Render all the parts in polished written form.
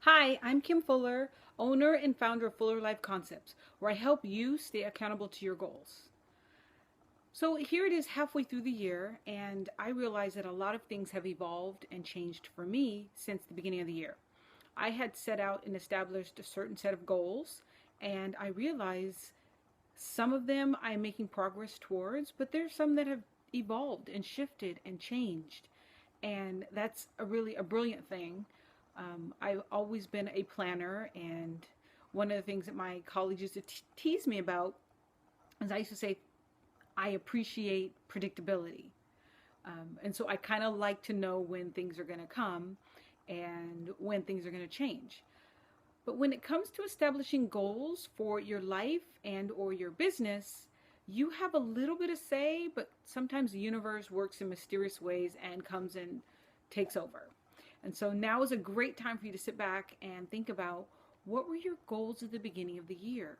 Hi, I'm Kim Fuller, owner and founder of Fuller Life Concepts, where I help you stay accountable to your goals. So here it is halfway through the year, and I realize that a lot of things have evolved and changed for me since the beginning of the year. I had set out and established a certain set of goals, and I realize some of them I'm making progress towards, but there's some that have evolved and shifted and changed. And that's a brilliant thing. I've always been a planner, and one of the things that my colleagues used to tease me about is I used to say I appreciate predictability, and so I kind of like to know when things are going to come and when things are going to change. But when it comes to establishing goals for your life and or your business, you have a little bit of say, but sometimes the universe works in mysterious ways and comes and takes over. And so now is a great time for you to sit back and think about, what were your goals at the beginning of the year?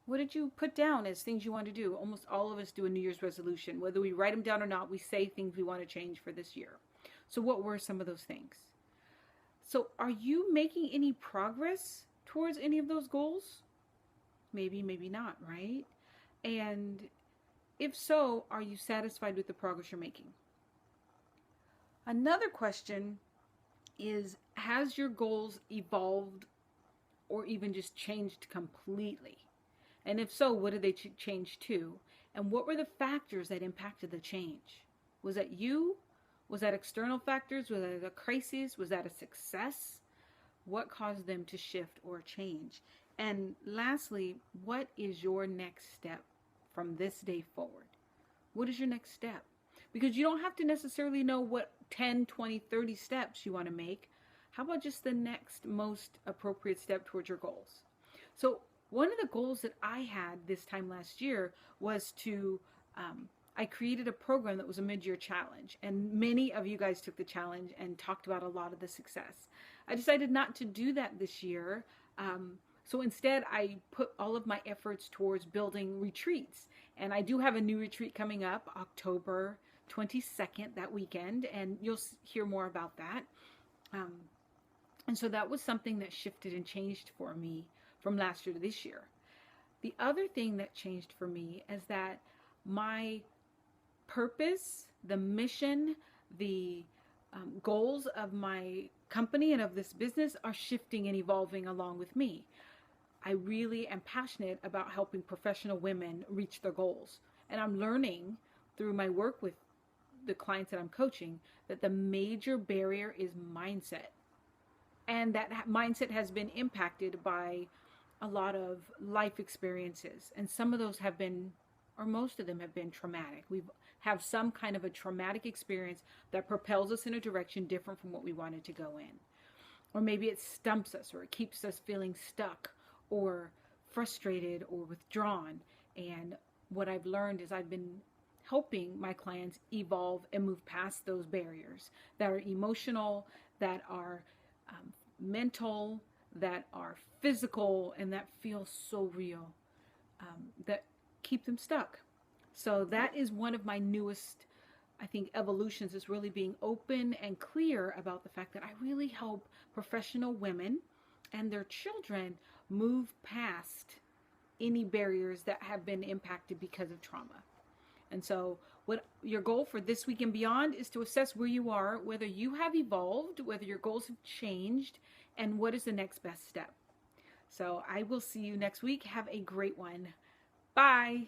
What did you put down as things you want to do? Almost all of us do a New Year's resolution. Whether we write them down or not, we say things we want to change for this year. So what were some of those things? So are you making any progress towards any of those goals? Maybe, maybe not, right? And if so, are you satisfied with the progress you're making? Another question is, has your goals evolved or even just changed completely? And if so, what did they change to? And what were the factors that impacted the change? Was that you? Was that external factors? Was that a crisis? Was that a success? What caused them to shift or change? And lastly, what is your next step from this day forward? What is your next step? Because you don't have to necessarily know what 10, 20, 30 steps you want to make. How about just the next most appropriate step towards your goals? So one of the goals that I had this time last year was to, I created a program that was a mid-year challenge, and many of you guys took the challenge and talked about a lot of the success. I decided not to do that this year. So instead, I put all of my efforts towards building retreats. And I do have a new retreat coming up, October 22nd, that weekend, and you'll hear more about that. Um, and so that was something that shifted and changed for me from last year to this year. The other thing that changed for me is that my purpose, the mission, the goals of my company and of this business are shifting and evolving along with me. I really am passionate about helping professional women reach their goals. And I'm learning through my work with the clients that I'm coaching that the major barrier is mindset. And that mindset has been impacted by a lot of life experiences. And some of those have been, or most of them have been traumatic. We have some kind of a traumatic experience that propels us in a direction different from what we wanted to go in. Or maybe it stumps us, or it keeps us feeling stuck or frustrated or withdrawn. And what I've learned is I've been helping my clients evolve and move past those barriers that are emotional, that are mental, that are physical, and that feel so real, that keep them stuck. So that is one of my newest, I think, evolutions, is really being open and clear about the fact that I really help professional women and their children move past any barriers that have been impacted because of trauma. And so what your goal for this week and beyond is to assess where you are, whether you have evolved, whether your goals have changed, and what is the next best step. So I will see you next week. Have a great one. Bye.